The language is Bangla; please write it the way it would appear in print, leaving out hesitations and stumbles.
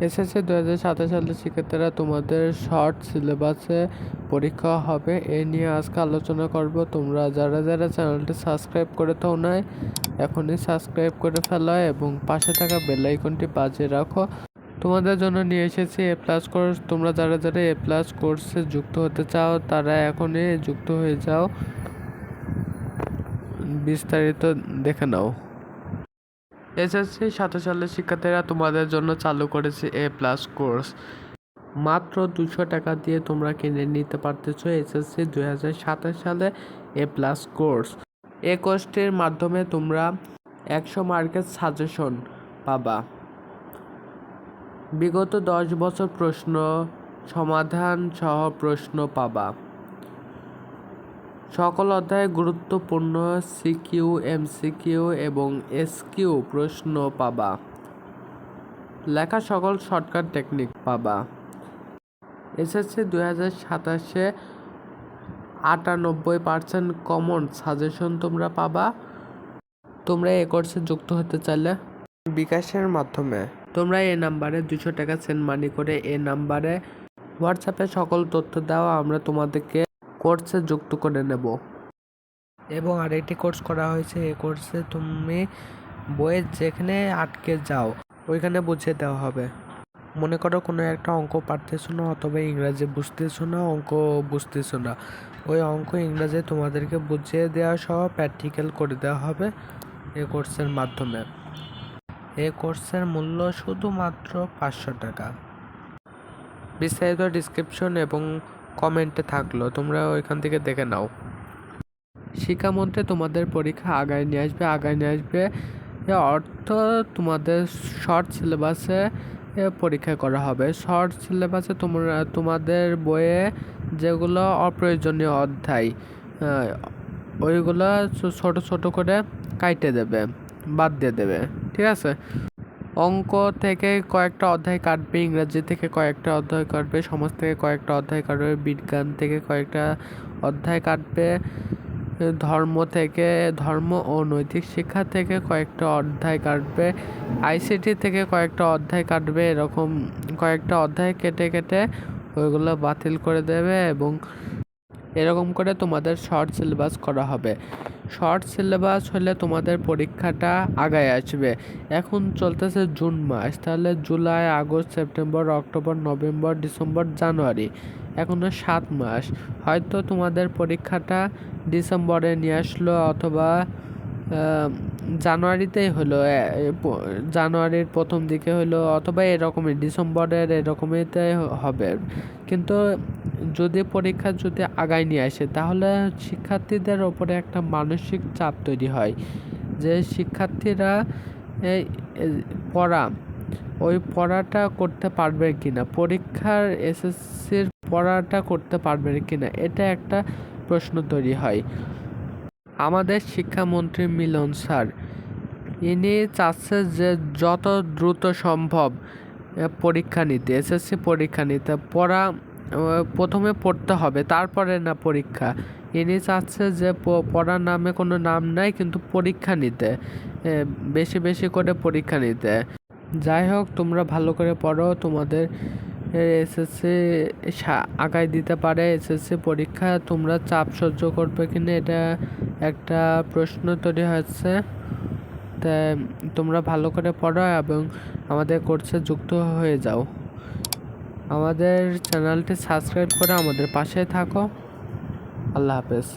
এসএসসি 2027 সালের শিক্ষার্থীরা তোমাদের শর্ট সিলেবাসে পরীক্ষা হবে, এ নিয়ে আজকে আলোচনা করব। তোমরা যারা যারা চ্যানেলটি সাবস্ক্রাইব করে থাও নাই এখনই সাবস্ক্রাইব করে ফেলো এবং পাশে থাকা বেল আইকনটি বাজিয়ে রাখো। তোমাদের জন্য নিয়ে এসেছি এ প্লাস কোর্স। তোমরা যারা যারা এ প্লাস কোর্সে যুক্ত হতে চাও তারা এখনই যুক্ত হয়ে যাও, বিস্তারিত দেখে নাও। এসএসসি 27 সালের শিক্ষার্থীরা তোমাদের জন্য চালু করেছে এ প্লাস কোর্স। মাত্র 200 টাকা দিয়ে তোমরা কিনে নিতে পারতেছো এসএসসি 2027 সালে এ প্লাস কোর্স। এই কোর্সটির মাধ্যমে তোমরা 100 মার্কের সাজেশন পাবা, বিগত 10 বছর প্রশ্ন সমাধান সহ প্রশ্ন পাবা, সকল অধ্যায়ে গুরুত্বপূর্ণ সিকিউ, এমসিকিউ এবং এসকিউ প্রশ্ন পাবা, লেখা সকল শর্টকাট টেকনিক পাবা। এসএসসি 2027-এ 98% কমন সাজেশন তোমরা পাবা। তোমরা এই কোর্সে যুক্ত হতে চাইলে বিকাশের মাধ্যমে তোমরা এই নাম্বারে 200 টাকা সেন্ড মানি করে এই নাম্বারে হোয়াটসঅ্যাপে সকল তথ্য দেওয়া, আমরা তোমাদেরকে কোর্সে যুক্ত করে নেব। এবং আরেকটি কোর্স করা হয়েছে, এই কোর্সে তুমি বইয়ে যেখানে আটকে যাও ওইখানে বুঝিয়ে দেওয়া হবে। মনে করো কোনো একটা অঙ্ক পারতেছো না অথবা ইংরাজি বুঝতেছো না, অঙ্ক বুঝতেছো না, ওই অঙ্ক ইংরাজি তোমাদেরকে বুঝিয়ে দেওয়া সহ প্র্যাকটিক্যাল করে দেওয়া হবে এই কোর্সের মাধ্যমে। এই কোর্সের মূল্য শুধুমাত্র 500 টাকা। বিস্তারিত ডিসক্রিপশন এবং কমেন্টে থাকলো, তোমরা ওইখান থেকে দেখে নাও। শিক্ষামন্ত্রী তোমাদের পরীক্ষা আগায় নিয়ে আসবে অর্থ তোমাদের শর্ট সিলেবাসে পরীক্ষা করা হবে। শর্ট সিলেবাসে তোমাদের বইয়ে যেগুলো অপ্রয়োজনীয় অধ্যায় ওইগুলো ছোট ছোট করে কাটে দেবে, বাদ দিয়ে দেবে, ঠিক আছে। অঙ্ক থেকে কয়েকটা অধ্যায় কাটবে, ইংরেজি থেকে কয়েকটা অধ্যায় কাটবে, সমাজ থেকে কয়েকটা অধ্যায় কাটবে, বিজ্ঞান থেকে কয়েকটা অধ্যায় কাটবে, ধর্ম ও নৈতিক শিক্ষা থেকে কয়েকটা অধ্যায় কাটবে, আইসিটি থেকে কয়েকটা অধ্যায় কাটবে। এরকম কয়েকটা অধ্যায় কেটে কেটে ওইগুলো বাতিল করে দেবে এবং এরকম করে তোমাদের শর্ট সিলেবাস করা হবে। শর্ট সিলেবাস হলে তোমাদের পরীক্ষাটা আগায় আসবে। এখন চলতেছে জুন মাস, তাহলে July, August, September, October, November, December, January, এখনো 7 মাস। হয়তো তোমাদের পরীক্ষাটা ডিসেম্বরে নিয়ে আসলো অথবা জানুয়ারিতেই হলো, জানুয়ারির প্রথম দিকে হলো অথবা এরকমই ডিসেম্বরের এরকমইতে হবে। কিন্তু যদি পরীক্ষা যদি আগায় নিয়ে আসে তাহলে শিক্ষার্থীদের ওপরে একটা মানসিক চাপ তৈরি হয় যে শিক্ষার্থীরা এই পড়াটা করতে পারবে কিনা, পরীক্ষার এসএসসির পড়াটা করতে পারবে কিনা, এটা একটা প্রশ্ন তৈরি হয়। আমাদের শিক্ষামন্ত্রী মিলন স্যার ইনি চাচ্ছে যে যত দ্রুত সম্ভব পরীক্ষা নিতে, এসএসসি পরীক্ষা নিতে, প্রথমে পড়তে হবে তারপরে না পরীক্ষা। ইনি চাচ্ছে যে পড়ার নামে কোনো নাম নাই, কিন্তু পরীক্ষা নিতে, বেশি বেশি করে পরীক্ষা নিতে। যাই হোক, তোমরা ভালো করে পড়ো, তোমাদের এসএসসি আগায় দিতে পারে এসএসসি পরীক্ষা। তোমরা চাপ সহ্য করবে কিনা এটা একটা প্রশ্ন তৈরি হচ্ছে। তাই তোমরা ভালো করে পড়ো এবং আমাদের কোর্সে যুক্ত হয়ে যাও। আমাদের চ্যানেলটি সাবস্ক্রাইব করে আমাদের পাশে থাকো। আল্লাহ হাফেজ।